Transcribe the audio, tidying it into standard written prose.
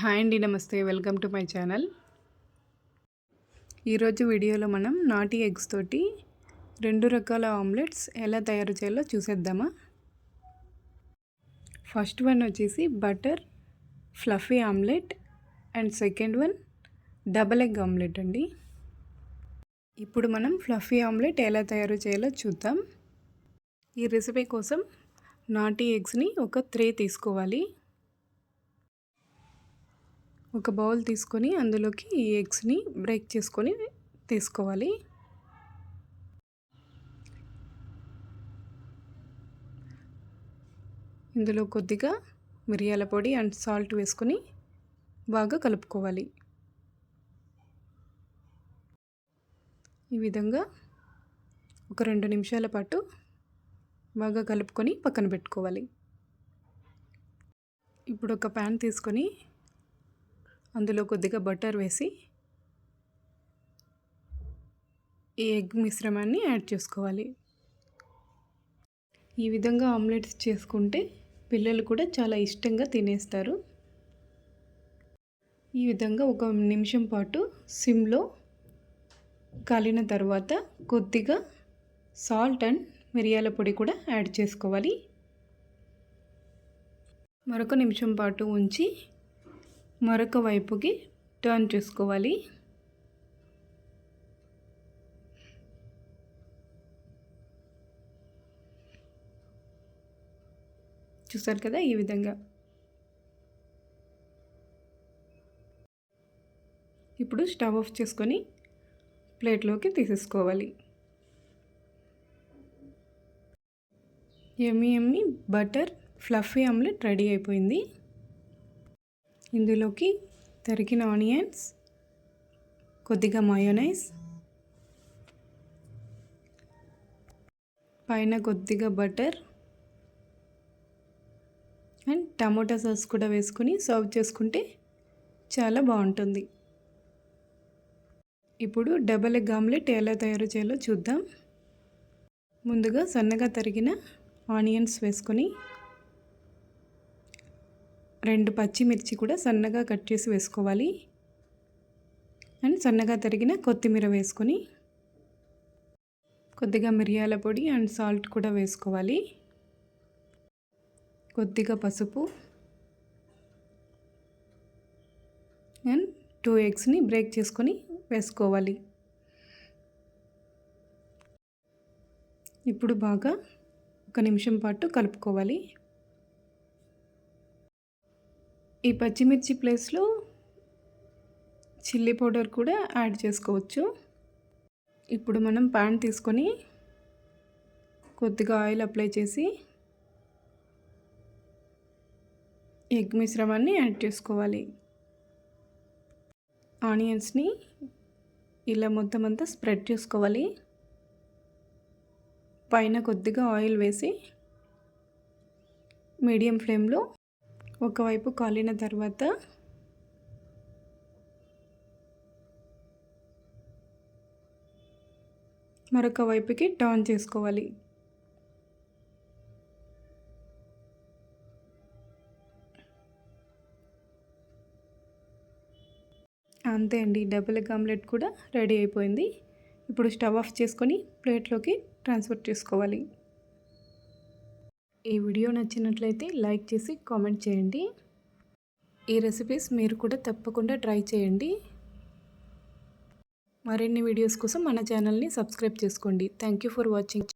Hi అండి, నమస్తే. Welcome to my channel. ఈరోజు వీడియోలో మనం నాటి ఎగ్స్ తోటి 2 రకాల ఆమ్లెట్స్ ఎలా తయారు చేయాలో చూసేద్దామా. ఫస్ట్ వన్ వచ్చేసి butter fluffy omelette and second one double egg omelette అండి. ఇప్పుడు మనం ఫ్లఫీ ఆమ్లెట్ ఎలా తయారు చేయాలో చూద్దాం. ఈ రెసిపీ కోసం నాటి ఎగ్స్ని ఒక 3 తీసుకోవాలి. ఒక బౌల్ తీసుకొని అందులోకి ఈ ఎగ్స్ని బ్రేక్ చేసుకొని తీసుకోవాలి. ఇందులో కొద్దిగా మిరియాల పొడి అండ్ సాల్ట్ వేసుకొని బాగా కలుపుకోవాలి. ఈ విధంగా ఒక 2 నిమిషాల పాటు బాగా కలుపుకొని పక్కన పెట్టుకోవాలి. ఇప్పుడు ఒక ప్యాన్ తీసుకొని అందులో కొద్దిగా బటర్ వేసి ఈ ఎగ్ మిశ్రమాన్ని యాడ్ చేసుకోవాలి. ఈ విధంగా ఆమ్లెట్స్ చేసుకుంటే పిల్లలు కూడా చాలా ఇష్టంగా తినేస్తారు. ఈ విధంగా ఒక నిమిషం పాటు సిమ్లో కాలిన తర్వాత కొద్దిగా సాల్ట్ అండ్ మిరియాల పొడి కూడా యాడ్ చేసుకోవాలి. మరొక నిమిషం పాటు ఉంచి మరొక వైపుకి టర్న్ చేసుకోవాలి. చూసారు కదా, ఈ విధంగా. ఇప్పుడు స్టవ్ ఆఫ్ చేసుకొని ప్లేట్లోకి తీసేసుకోవాలి. యమ్మీ బటర్ ఫ్లఫీ ఆమ్లెట్ రెడీ అయిపోయింది. ఇందులోకి తరిగిన ఆనియన్స్, కొద్దిగా మయోనైస్, పైన కొద్దిగా బటర్ అండ్ టమోటా సాస్ కూడా వేసుకొని సర్వ్ చేసుకుంటే చాలా బాగుంటుంది. ఇప్పుడు డబల్ ఎగ్ ఆమ్లెట్ ఎలా తయారు చేయాలో చూద్దాం. ముందుగా సన్నగా తరిగిన ఆనియన్స్ వేసుకొని 2 పచ్చిమిర్చి కూడా సన్నగా కట్ చేసి వేసుకోవాలి. అండ్ సన్నగా తరిగిన కొత్తిమీర వేసుకొని కొద్దిగా మిరియాల పొడి అండ్ సాల్ట్ కూడా వేసుకోవాలి. కొద్దిగా పసుపు అండ్ 2 ఎగ్స్ని బ్రేక్ చేసుకొని వేసుకోవాలి. ఇప్పుడు బాగా 1 నిమిషం పాటు కలుపుకోవాలి. ఈ పచ్చిమిర్చి ప్లేస్లో చిల్లీ పౌడర్ కూడా యాడ్ చేసుకోవచ్చు. ఇప్పుడు మనం పాన్ తీసుకొని కొద్దిగా ఆయిల్ అప్లై చేసి ఎగ్ మిశ్రమాన్ని యాడ్ చేసుకోవాలి. ఆనియన్స్ని ఇలా మొత్తం అంతా స్ప్రెడ్ చేసుకోవాలి. పైన కొద్దిగా ఆయిల్ వేసి మీడియం ఫ్లేమ్లో ఒకవైపు కాలిన తర్వాత మరొక వైపుకి టర్న్ చేసుకోవాలి. అంతే అండి, డబుల్ ఎగ్ ఆమ్లెట్ కూడా రెడీ అయిపోయింది. ఇప్పుడు స్టవ్ ఆఫ్ చేసుకొని ప్లేట్లోకి ట్రాన్స్ఫర్ చేసుకోవాలి. ఈ వీడియో నచ్చినట్లయితే లైక్ చేసి కామెంట్ చేయండి. ఈ రెసిపీస్ మీరు కూడా తప్పకుండా ట్రై చేయండి. మరిన్ని వీడియోస్ కోసం మన ఛానల్ని సబ్స్క్రైబ్ చేసుకోండి. Thank you for watching.